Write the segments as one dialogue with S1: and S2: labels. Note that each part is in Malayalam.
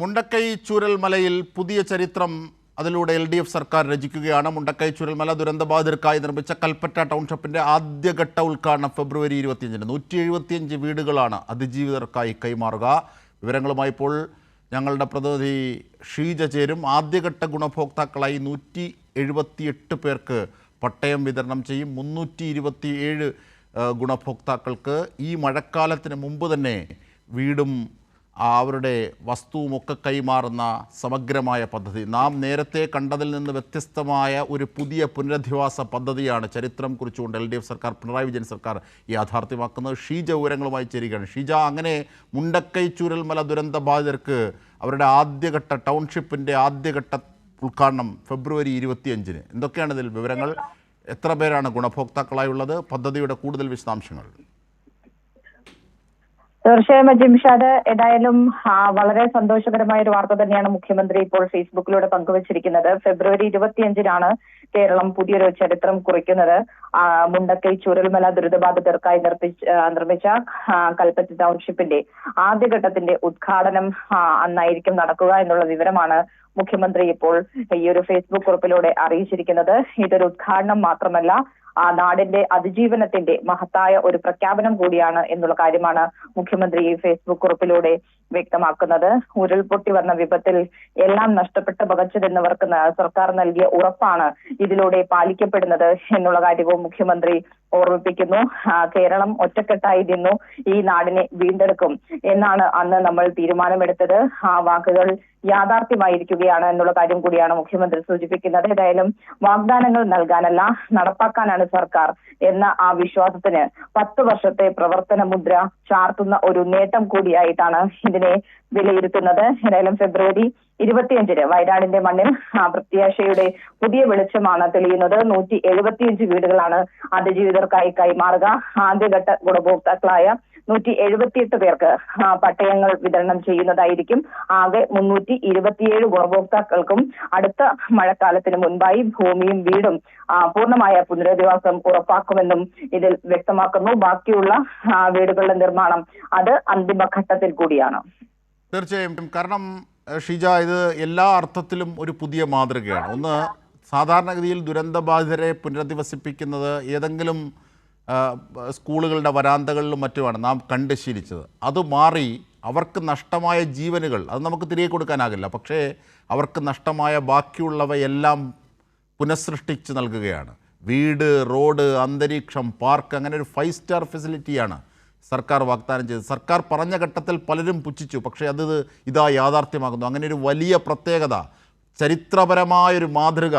S1: മുണ്ടക്കൈ ചൂരൽമലയിൽ പുതിയ ചരിത്രം അതിലൂടെ LDF സർക്കാർ രചിക്കുകയാണ്. മുണ്ടക്കൈ ചൂരൽമല ദുരന്തബാധിതർക്കായി നിർമ്മിച്ച കൽപ്പറ്റ ടൗൺഷിപ്പിന്റെ ആദ്യഘട്ട ഉദ്ഘാടനം ഫെബ്രുവരി 25-ന്. 175 വീടുകളാണ് അതിജീവിതർക്കായി കൈമാറുക. വിവരങ്ങളുമായി ഇപ്പോൾ ഞങ്ങളുടെ പ്രതിനിധി ഷീജ ചേരും. ആദ്യഘട്ട ഗുണഭോക്താക്കളായി 178 പേർക്ക് പട്ടയം വിതരണം ചെയ്യും. 327 ഗുണഭോക്താക്കൾക്ക് ഈ മഴക്കാലത്തിന് മുമ്പ് തന്നെ വീടും അവരുടെ വസ്തുവുമൊക്കെ കൈമാറുന്ന സമഗ്രമായ പദ്ധതി. നാം നേരത്തെ കണ്ടതിൽ നിന്ന് വ്യത്യസ്തമായ ഒരു പുതിയ പുനരധിവാസ പദ്ധതിയാണ് ചരിത്രം കുറിച്ചുകൊണ്ട് LDF സർക്കാർ, പിണറായി വിജയൻ സർക്കാർ യാഥാർത്ഥ്യമാക്കുന്നത്. ഷീജ വിവരങ്ങളുമായി ചേരുകയാണ്. ഷീജ, അങ്ങനെ മുണ്ടക്കൈ ചൂരൽമല ദുരന്ത ബാധിതർക്ക് അവരുടെ ആദ്യഘട്ട ടൗൺഷിപ്പിൻ്റെ ആദ്യഘട്ട ഉദ്ഘാടനം ഫെബ്രുവരി 25-ന്. എന്തൊക്കെയാണ് ഇതിൽ വിവരങ്ങൾ? എത്ര പേരാണ് ഗുണഭോക്താക്കളായുള്ളത്? പദ്ധതിയുടെ കൂടുതൽ വിശദാംശങ്ങൾ.
S2: തീർച്ചയായും ജിംഷാദ്, ഏതായാലും വളരെ സന്തോഷകരമായ ഒരു വാർത്ത തന്നെയാണ് മുഖ്യമന്ത്രി ഇപ്പോൾ ഫേസ്ബുക്കിലൂടെ പങ്കുവച്ചിരിക്കുന്നത്. ഫെബ്രുവരി 25-നാണ് കേരളം പുതിയൊരു ചരിത്രം കുറിക്കുന്നത്. മുണ്ടക്കൈ ചൂരൽമല ദുരിതബാധിതർക്കായി നിർമ്മിച്ച കൽപ്പറ്റ ടൗൺഷിപ്പിന്റെ ആദ്യഘട്ടത്തിന്റെ ഉദ്ഘാടനം അന്നായിരിക്കും നടക്കുക എന്നുള്ള വിവരമാണ് മുഖ്യമന്ത്രി ഇപ്പോൾ ഈ ഒരു ഫേസ്ബുക്ക് കുറിപ്പിലൂടെ അറിയിച്ചിരിക്കുന്നത്. ഇതൊരു ഉദ്ഘാടനം മാത്രമല്ല, നാടിന്റെ അതിജീവനത്തിന്റെ മഹത്തായ ഒരു പ്രഖ്യാപനം കൂടിയാണ് എന്നുള്ള കാര്യമാണ് മുഖ്യമന്ത്രി ഈ ഫേസ്ബുക്ക് കുറിപ്പിലൂടെ വ്യക്തമാക്കുന്നത്. ഉരുൾപൊട്ടി വന്ന വിപത്തിൽ എല്ലാം നഷ്ടപ്പെട്ട് പകച്ചതെന്നവർക്ക് സർക്കാർ നൽകിയ ഉറപ്പാണ് ഇതിലൂടെ പാലിക്കപ്പെടുന്നത് എന്നുള്ള കാര്യവും മുഖ്യമന്ത്രി ഓർമ്മിപ്പിക്കുന്നു. കേരളം ഒറ്റക്കെട്ടായി നിന്നു ഈ നാടിനെ വീണ്ടെടുക്കും എന്നാണ് അന്ന് നമ്മൾ തീരുമാനമെടുത്തത്. ആ വാക്കുകൾ യാഥാർത്ഥ്യമായിരിക്കുകയാണ് എന്നുള്ള കാര്യം കൂടിയാണ് മുഖ്യമന്ത്രി സൂചിപ്പിക്കുന്നത്. ഏതായാലും വാഗ്ദാനങ്ങൾ നൽകാനല്ല, നടപ്പാക്കാനാണ് സർക്കാർ എന്ന ആ വിശ്വാസത്തിന് 10 വർഷത്തെ പ്രവർത്തന മുദ്ര ചാർത്തുന്ന ഒരു നേട്ടം കൂടിയായിട്ടാണ് ഇതിനെ വിലയിരുത്തുന്നത്. ഏതായാലും ഫെബ്രുവരി 25-ന് വയനാടിന്റെ മണ്ണിൽ പ്രത്യാശയുടെ പുതിയ വെളിച്ചമാണ് തെളിയുന്നത്. 175 വീടുകളാണ് അതിജീവിതർക്കായി കൈമാറുക. ആദ്യഘട്ട ഗുണഭോക്താക്കളായ 178 പേർക്ക് പട്ടയങ്ങൾ വിതരണം ചെയ്യുന്നതായിരിക്കും. ആകെ 327 ഗുണഭോക്താക്കൾക്കും അടുത്ത മഴക്കാലത്തിന് മുൻപായി ഭൂമിയും വീടും പൂർണ്ണമായ പുനരധിവാസം ഉറപ്പാക്കുമെന്നും ഇതിൽ വ്യക്തമാക്കുന്നു. ബാക്കിയുള്ള വീടുകളുടെ നിർമ്മാണം അത് അന്തിമഘട്ടത്തിൽ കൂടിയാണ്.
S1: തീർച്ചയായും. കാരണം ഷീജ, ഇത് എല്ലാ അർത്ഥത്തിലും ഒരു പുതിയ മാതൃകയാണ്. ഒന്ന്, സാധാരണഗതിയിൽ ദുരന്തബാധിതരെ പുനരധിവസിപ്പിക്കുന്നത് ഏതെങ്കിലും സ്കൂളുകളുടെ വരാന്തകളിലും മറ്റുമാണ് നാം കണ്ട് ശീലിച്ചത്. അത് മാറി അവർക്ക് നഷ്ടമായ ജീവനുകൾ അത് നമുക്ക് തിരികെ കൊടുക്കാനാകില്ല, പക്ഷേ അവർക്ക് നഷ്ടമായ ബാക്കിയുള്ളവയെല്ലാം പുനഃസൃഷ്ടിച്ച് നൽകുകയാണ്. വീട്, റോഡ്, അന്തരീക്ഷം, പാർക്ക്, അങ്ങനെ ഒരു 5 സ്റ്റാർ ഫെസിലിറ്റിയാണ് സർക്കാർ വാഗ്ദാനം ചെയ്തത്. സർക്കാർ പറഞ്ഞ ഘട്ടത്തിൽ പലരും പുച്ഛിച്ചു, പക്ഷേ ഇതാ യാഥാർത്ഥ്യമാകുന്നു. അങ്ങനെ ഒരു വലിയ പ്രത്യേകത, ചരിത്രപരമായൊരു മാതൃക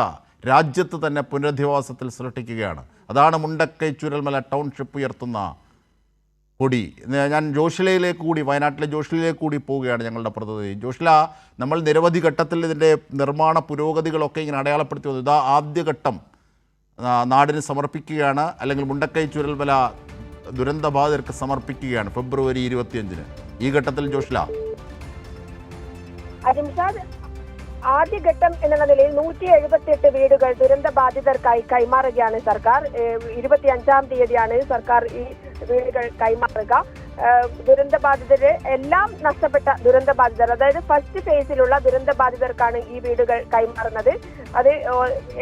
S1: രാജ്യത്ത് തന്നെ പുനരധിവാസത്തിൽ സൃഷ്ടിക്കുകയാണ്. അതാണ് മുണ്ടക്കൈ ചൂരൽമല ടൗൺഷിപ്പ് ഉയർത്തുന്ന കൊടി. ഞാൻ ജോഷിലയിലേക്ക് കൂടി, വയനാട്ടിലെ ജോഷിലയിലേക്ക് കൂടി പോവുകയാണ് ഞങ്ങളുടെ പ്രതിനിധി. ജോഷില, നമ്മൾ നിരവധി ഘട്ടത്തിൽ ഇതിൻ്റെ നിർമ്മാണ പുരോഗതികളൊക്കെ ഇങ്ങനെ അടയാളപ്പെടുത്തി വന്നു. ഇതാ ആദ്യഘട്ടം നാടിന് സമർപ്പിക്കുകയാണ്, അല്ലെങ്കിൽ മുണ്ടക്കൈ ചൂരൽമല ദുരന്തബാധിതർക്ക് സമർപ്പിക്കുകയാണ് ഫെബ്രുവരി 25-ന്. ഈ ഘട്ടത്തിൽ ജോഷില,
S3: ആദ്യഘട്ടം എന്നുള്ള നിലയിൽ 178 വീടുകൾ ദുരന്ത ബാധിതർക്കായി കൈമാറുകയാണ് സർക്കാർ. 25-ാം തീയതിയാണ് സർക്കാർ ഈ വീടുകൾ കൈമാറുക. ദുരന്ത ബാധിതര് എല്ലാം നഷ്ടപ്പെട്ട ദുരന്ത ബാധിതർ, അതായത് ഫസ്റ്റ് ഫേസിലുള്ള ദുരന്ത ബാധിതർക്കാണ് ഈ വീടുകൾ കൈമാറുന്നത്. അത്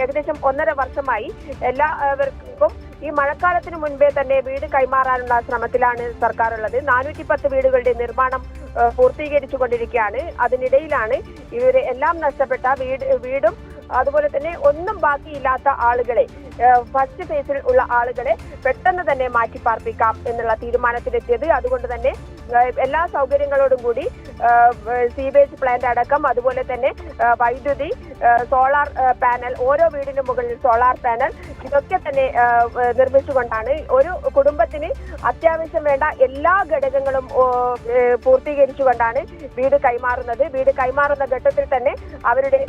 S3: ഏകദേശം 1.5 വർഷമായി എല്ലാവർക്കും ഈ മഴക്കാലത്തിന് മുൻപേ തന്നെ വീട് കൈമാറാനുള്ള ശ്രമത്തിലാണ് സർക്കാർ ഉള്ളത്. 410 വീടുകളുടെ നിർമ്മാണം പൂർത്തീകരിച്ചു കൊണ്ടിരിക്കുകയാണ്. അതിനിടയിലാണ് ഇവരെ എല്ലാം നഷ്ടപ്പെട്ട വീടും അതുപോലെ തന്നെ ഒന്നും ബാക്കിയില്ലാത്ത ആളുകളെ, ഫസ്റ്റ് ഫേസിൽ ഉള്ള ആളുകളെ പെട്ടെന്ന് തന്നെ മാറ്റി പാർപ്പിക്കാം എന്നുള്ള തീരുമാനത്തിലെത്തിയത്. അതുകൊണ്ട് തന്നെ എല്ലാ സൗകര്യങ്ങളോടും കൂടി സീവേജ് പ്ലാന്റ് അടക്കം, അതുപോലെ തന്നെ വൈദ്യുതി, സോളാർ പാനൽ, ഓരോ വീടിനും മുകളിൽ സോളാർ പാനൽ, ഇതൊക്കെ തന്നെ നിർമ്മിച്ചുകൊണ്ടാണ് ഒരു കുടുംബത്തിന് അത്യാവശ്യം വേണ്ട എല്ലാ ഘടകങ്ങളും പൂർത്തീകരിച്ചുകൊണ്ടാണ് വീട് കൈമാറുന്നത്. വീട് കൈമാറുന്ന ഘട്ടത്തിൽ തന്നെ അവരുടെ